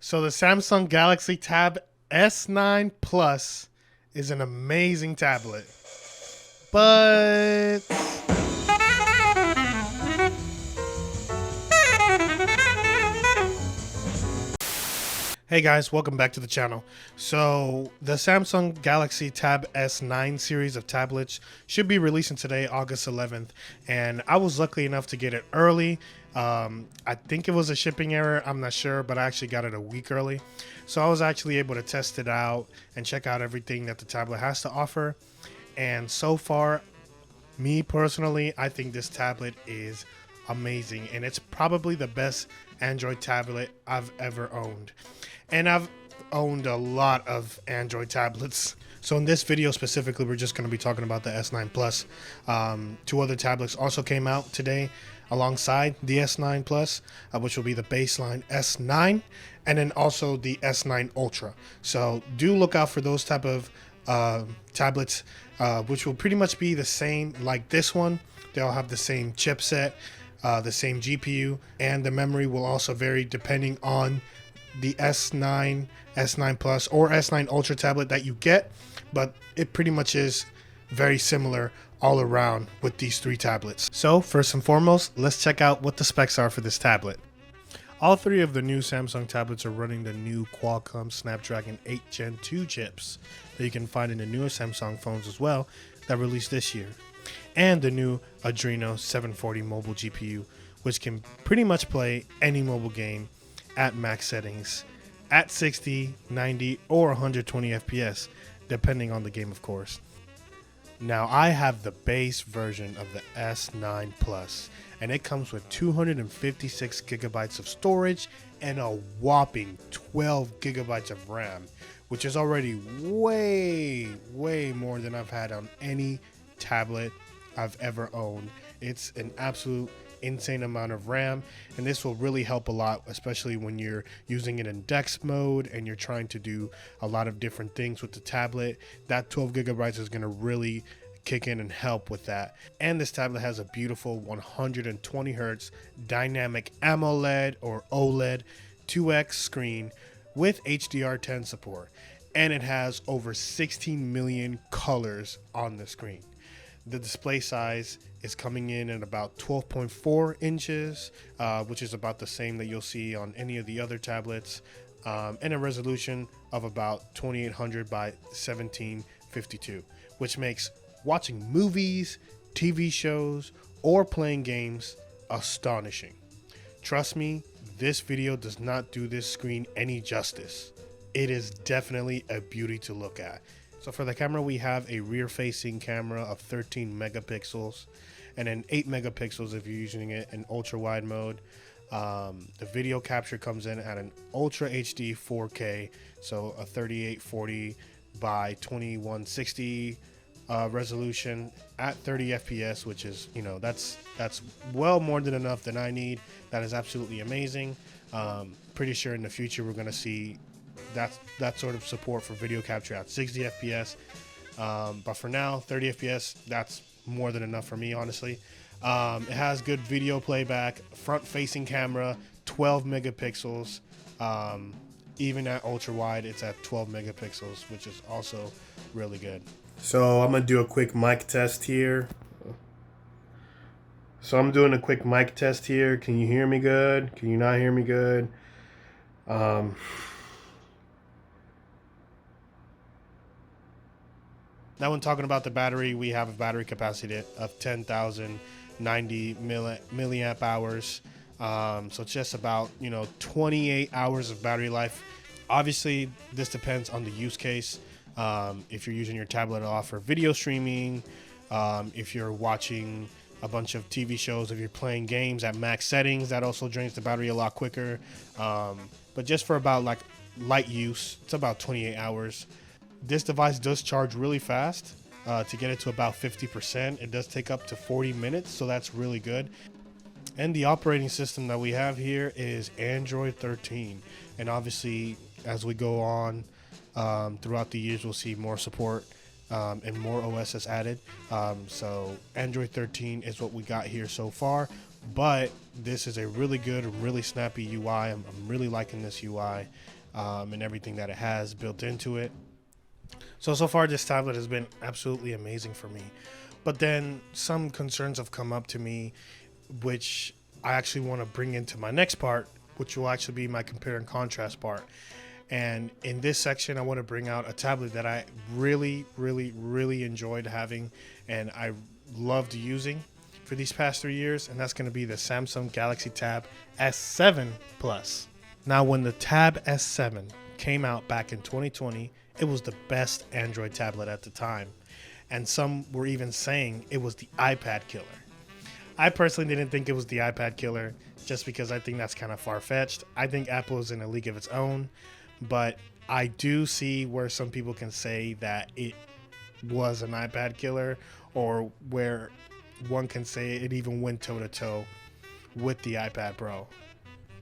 So the Samsung Galaxy Tab S9 Plus is an amazing tablet. But hey guys, welcome back to the channel. So the Samsung Galaxy Tab S9 series of tablets should be releasing today, August 11th, and I was lucky enough to get it early. I think it was a shipping error, I'm not sure, but I actually got it a week early. So I was actually able to test it out and check out everything that the tablet has to offer. And so far, me personally, I think this tablet is amazing, and it's probably the best Android tablet I've ever owned. And I've owned a lot of Android tablets. So in this video specifically, we're just going to be talking about the S9 Plus. Two other tablets also came out today alongside the S9 Plus, which will be the baseline S9, and then also the S9 Ultra. So do look out for those type of tablets, which will pretty much be the same like this one. They'll have the same chipset, the same GPU, and the memory will also vary depending on the S9, S9 Plus, or S9 Ultra tablet that you get, but it pretty much is very similar all around with these three tablets. So first and foremost, let's check out what the specs are for this tablet. All three of the new Samsung tablets are running the new Qualcomm Snapdragon 8 Gen 2 chips that you can find in the newer Samsung phones as well that released this year, and the new Adreno 740 mobile GPU, which can pretty much play any mobile game at max settings at 60, 90, or 120 FPS, depending on the game, of course. Now, I have the base version of the S9 Plus, and it comes with 256 gigabytes of storage and a whopping 12 gigabytes of RAM, which is already way more than I've had on any tablet I've ever owned. It's an absolute insane amount of RAM, and this will really help a lot, especially when you're using it in DeX mode and you're trying to do a lot of different things with the tablet. That 12 gigabytes is going to really kick in and help with that. And this tablet has a beautiful 120 hertz dynamic AMOLED or OLED 2x screen with HDR10 support, and it has over 16 million colors on the screen. The display size is coming in at about 12.4 inches, which is about the same that you'll see on any of the other tablets, and a resolution of about 2800 by 1752, which makes watching movies, TV shows, or playing games astonishing. Trust me, this video does not do this screen any justice. It is definitely a beauty to look at. So for the camera, we have a rear-facing camera of 13 megapixels and then 8 megapixels if you're using it in ultra-wide mode. The video capture comes in at an Ultra HD 4K, so a 3840 by 2160 resolution at 30 FPS, which is, that's well more than enough than I need. That is absolutely amazing. Pretty sure in the future we're going to see that sort of support for video capture at 60 FPS, but for now 30 FPS, that's more than enough for me, honestly. It has good video playback, front facing camera, 12 megapixels. Even at ultra wide, it's at 12 megapixels, which is also really good. So I'm gonna do a quick mic test here. Can you hear me good? Can you not hear me good? Now, when talking about the battery, we have a battery capacity of 10,090 milliamp hours. So it's just about 28 hours of battery life. Obviously, this depends on the use case. If you're using your tablet to offer video streaming, if you're watching a bunch of TV shows, if you're playing games at max settings, that also drains the battery a lot quicker. But just for about like light use, it's about 28 hours. This device does charge really fast. To get it to about 50%, it does take up to 40 minutes, so that's really good. And the operating system that we have here is Android 13. And obviously, as we go on throughout the years, we'll see more support and more OSs added. So Android 13 is what we got here so far. but this is a really good, really snappy UI. I'm really liking this UI and everything that it has built into it. So far this tablet has been absolutely amazing for me. But then some concerns have come up to me, which I actually want to bring into my next part, which will actually be my compare and contrast part. And in this section, I want to bring out a tablet that I really, really, really enjoyed having and I loved using for these past 3 years. And that's going to be the Samsung Galaxy Tab S7 Plus. Now, when the Tab S7 came out back in 2020, it was the best Android tablet at the time. And some were even saying it was the iPad killer. I personally didn't think it was the iPad killer just because I think that's kind of far-fetched. I think Apple is in a league of its own, but I do see where some people can say that it was an iPad killer, or where one can say it even went toe-to-toe with the iPad Pro.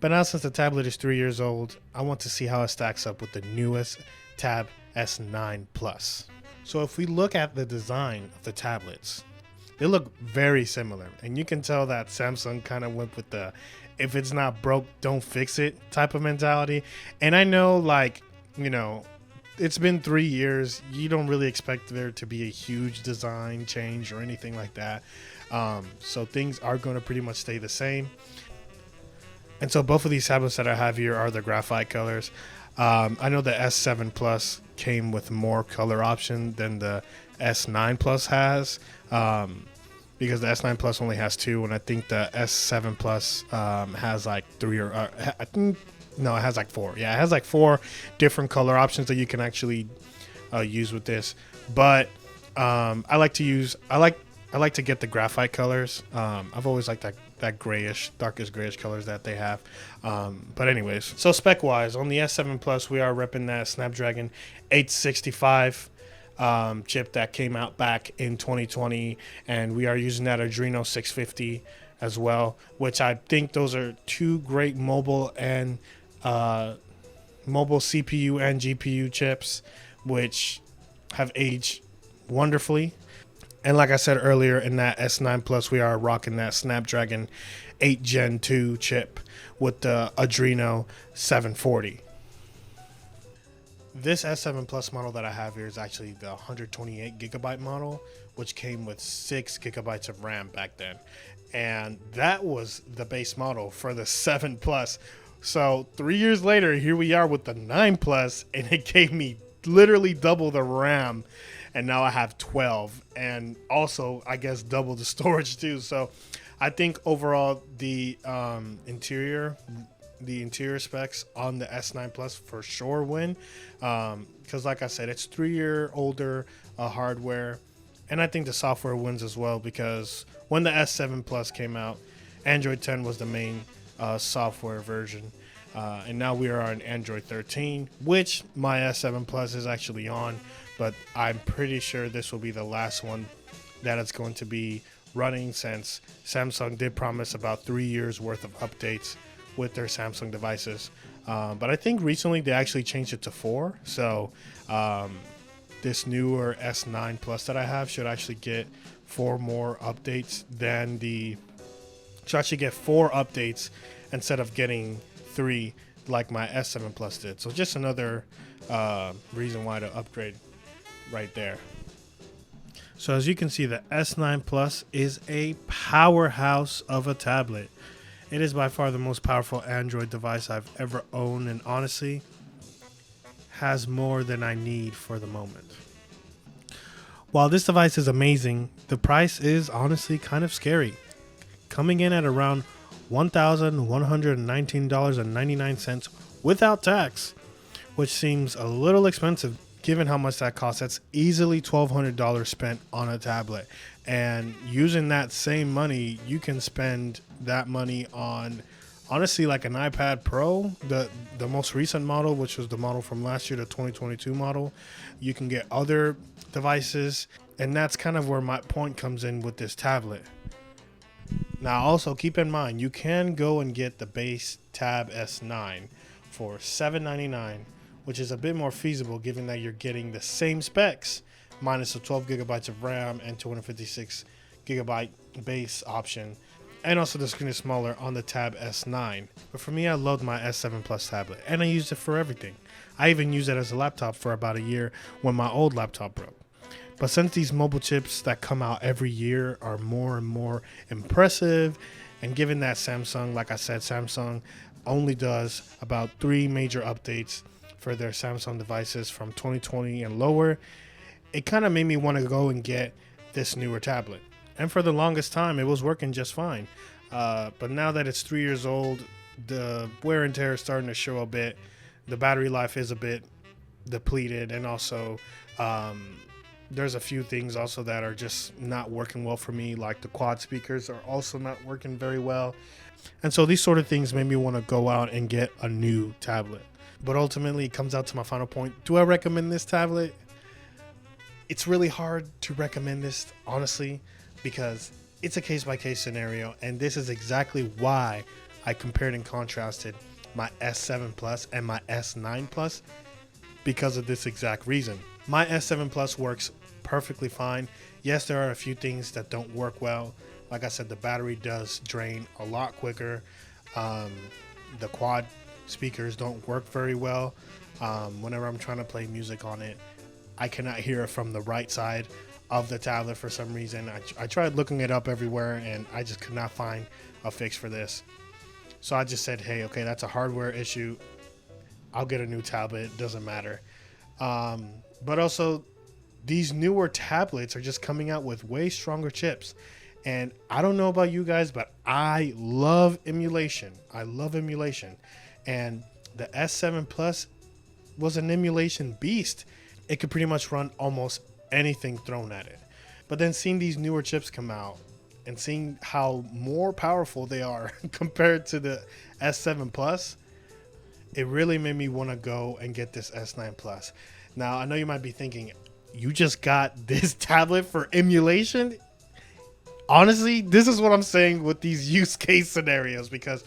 But now, since the tablet is 3 years old, I want to see how it stacks up with the newest Tab S9 Plus. So if we look at the design of the tablets, they look very similar, and you can tell that Samsung kind of went with the if it's not broke, don't fix it type of mentality. And I know, like, you know, it's been 3 years. You don't really expect there to be a huge design change or anything like that. So things are going to pretty much stay the same. And so both of these tablets that I have here are the graphite colors. I know the S7 Plus came with more color option than the S9 Plus has, because the S9 Plus only has 2, and I think the S7 Plus has like 3 or I think no, it has like 4. Yeah, it has like 4 different color options that you can actually use with this. But I like to get the graphite colors. I've always liked that grayish, darkest grayish colors that they have. But anyways, so spec wise, on the S7 Plus, we are repping that Snapdragon 865 chip that came out back in 2020, and we are using that Adreno 650 as well, which I think those are 2 great mobile CPU and GPU chips, which have aged wonderfully. And like I said earlier, in that S9 Plus, we are rocking that Snapdragon 8 Gen 2 chip with the Adreno 740. This S7 Plus model that I have here is actually the 128 gigabyte model, which came with 6 gigabytes of RAM back then. And that was the base model for the 7 Plus. So 3 years later, here we are with the 9 Plus, and it gave me literally double the RAM. And now I have 12, and also I guess double the storage too. So I think overall the interior specs on the S9 Plus for sure win, because like I said, it's 3-year older hardware, and I think the software wins as well, because when the S7 Plus came out, Android 10 was the main software version. And now we are on Android 13, which my S7 Plus is actually on, but I'm pretty sure this will be the last one that it's going to be running, since Samsung did promise about 3 years worth of updates with their Samsung devices. But I think recently they actually changed it to 4. So this newer S9 Plus that I have should actually get 4 more updates should actually get 4 updates instead of getting 3 like my S7 Plus did. So just another reason why to upgrade right there. So as you can see, the S9 Plus is a powerhouse of a tablet. It is by far the most powerful Android device I've ever owned, and honestly has more than I need for the moment. While this device is amazing, the price is honestly kind of scary, coming in at around $1,119.99 without tax, which seems a little expensive given how much that costs. That's easily $1,200 spent on a tablet, and using that same money, you can spend that money on honestly like an iPad Pro, the most recent model, which was the model from last year, the 2022 model. You can get other devices, and that's kind of where my point comes in with this tablet. Now also keep in mind, you can go and get the base Tab S9 for $799, which is a bit more feasible given that you're getting the same specs minus the 12 gigabytes of RAM and 256 gigabyte base option. And also the screen is smaller on the Tab S9. But for me, I love my S7 Plus tablet, and I use it for everything. I even use it as a laptop for about a year when my old laptop broke. But since these mobile chips that come out every year are more and more impressive, and given that Samsung, like I said, Samsung only does about 3 major updates for their Samsung devices from 2020 and lower, it kind of made me want to go and get this newer tablet. And for the longest time, it was working just fine. But now that it's 3 years old, the wear and tear is starting to show a bit. The battery life is a bit depleted, and also there's a few things also that are just not working well for me, like the quad speakers are also not working very well. And so these sort of things made me want to go out and get a new tablet. But ultimately, it comes out to my final point. Do I recommend this tablet? It's really hard to recommend this, honestly, because it's a case-by-case scenario, and this is exactly why I compared and contrasted my S7 Plus and my S9 Plus, because of this exact reason. My S7 Plus works perfectly fine. Yes, there are a few things that don't work well. Like I said, the battery does drain a lot quicker. The quad speakers don't work very well. Whenever I'm trying to play music on it, I cannot hear it from the right side of the tablet for some reason. I tried looking it up everywhere, and I just could not find a fix for this. So I just said, hey, okay, that's a hardware issue. I'll get a new tablet. It doesn't matter. But also, these newer tablets are just coming out with way stronger chips. And I don't know about you guys, but I love emulation. I love emulation. And the S7 Plus was an emulation beast. It could pretty much run almost anything thrown at it. But then seeing these newer chips come out and seeing how more powerful they are compared to the S7 Plus, it really made me want to go and get this S9 Plus. Now, I know you might be thinking, you just got this tablet for emulation? Honestly, this is what I'm saying with these use case scenarios, because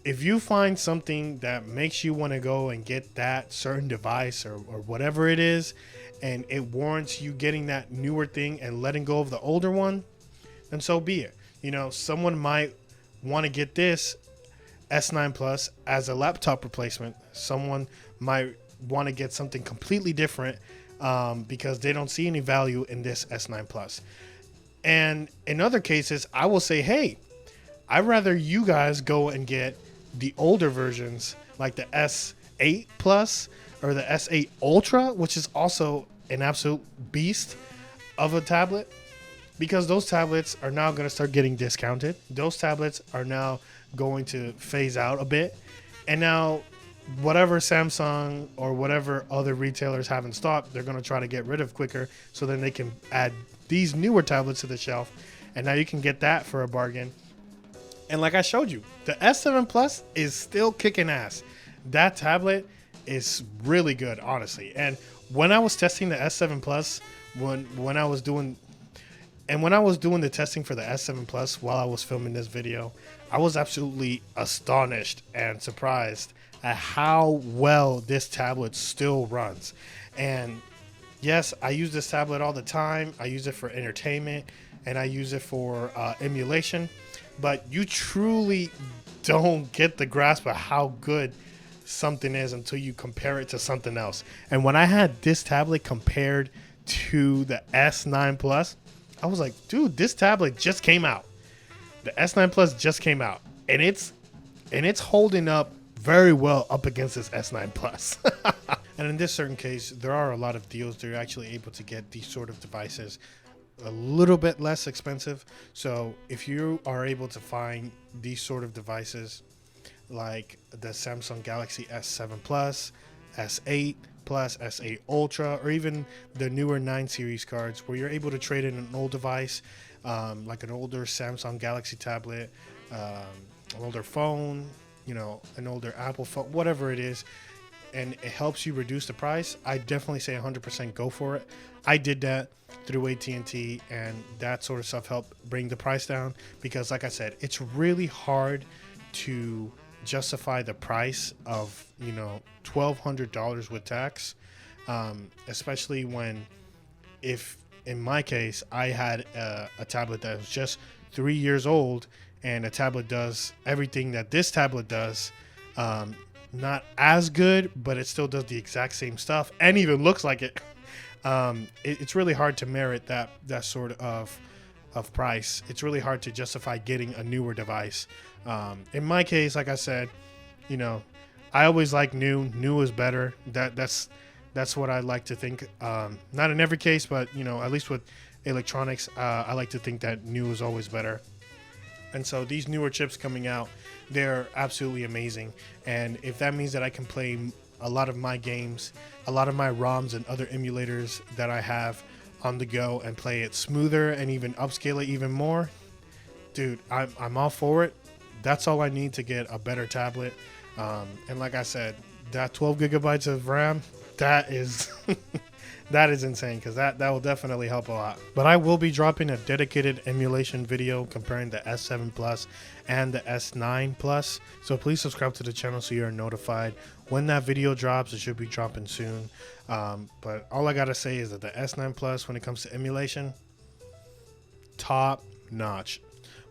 if you find something that makes you want to go and get that certain device or whatever it is, and it warrants you getting that newer thing and letting go of the older one, then so be it. You know, someone might want to get this S9 Plus as a laptop replacement. Someone might want to get something completely different because they don't see any value in this S9 Plus. And in other cases, I will say, hey, I'd rather you guys go and get the older versions like the S8 Plus or the S8 Ultra, which is also an absolute beast of a tablet, because those tablets are now going to start getting discounted. Those tablets are now going to phase out a bit. And now whatever Samsung or whatever other retailers have in stock, they're going to try to get rid of quicker, so then they can add these newer tablets to the shelf. And now you can get that for a bargain. And like I showed you, the S7 Plus is still kicking ass. That tablet is really good, honestly. And when I was testing the S7 Plus, when I was doing the testing for the S7 Plus while I was filming this video, I was absolutely astonished and surprised at how well this tablet still runs. And yes, I use this tablet all the time. I use it for entertainment, and I use it for emulation. But you truly don't get the grasp of how good something is until you compare it to something else. And when I had this tablet compared to the S9 Plus, I was like, dude, this tablet just came out. The S9 Plus just came out, and it's holding up very well up against this S9 Plus. And in this certain case, there are a lot of deals that you're actually able to get these sort of devices a little bit less expensive. So if you are able to find these sort of devices like the Samsung Galaxy S7 Plus, S8 Plus, S8 Ultra, or even the newer 9 series cards where you're able to trade in an old device, like an older Samsung Galaxy tablet, an older phone, you know, an older Apple phone, whatever it is, and it helps you reduce the price, I definitely say 100% go for it. I did that through AT&T, and that sort of stuff helped bring the price down, because like I said, it's really hard to justify the price of, you know, $1,200 with tax, especially when, if in my case I had a tablet that was just 3 years old, and a tablet does everything that this tablet does. Not as good, but it still does the exact same stuff and even looks like it. It's really hard to merit that sort of price. It's really hard to justify getting a newer device. In my case, like I said, you know, I always like new. New is better. That's what I like to think. Not in every case, but you know, at least with electronics, I like to think that new is always better. And so these newer chips coming out, they're absolutely amazing. And if that means that I can play a lot of my games, a lot of my ROMs and other emulators that I have on the go, and play it smoother and even upscale it even more, dude, I'm all for it. That's all I need to get a better tablet. And like I said, that 12 gigabytes of RAM, that is that is insane, because that will definitely help a lot. But I will be dropping a dedicated emulation video comparing the S7 Plus and the S9 Plus. So please subscribe to the channel so you're notified when that video drops. It should be dropping soon. But all I gotta say is that the S9 Plus, when it comes to emulation, top notch.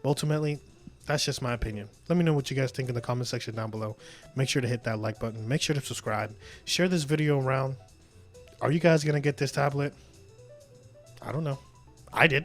Ultimately, that's just my opinion. Let me know what you guys think in the comment section down below. Make sure to hit that like button. Make sure to subscribe. Share this video around. Are you guys gonna get this tablet? I don't know. I did.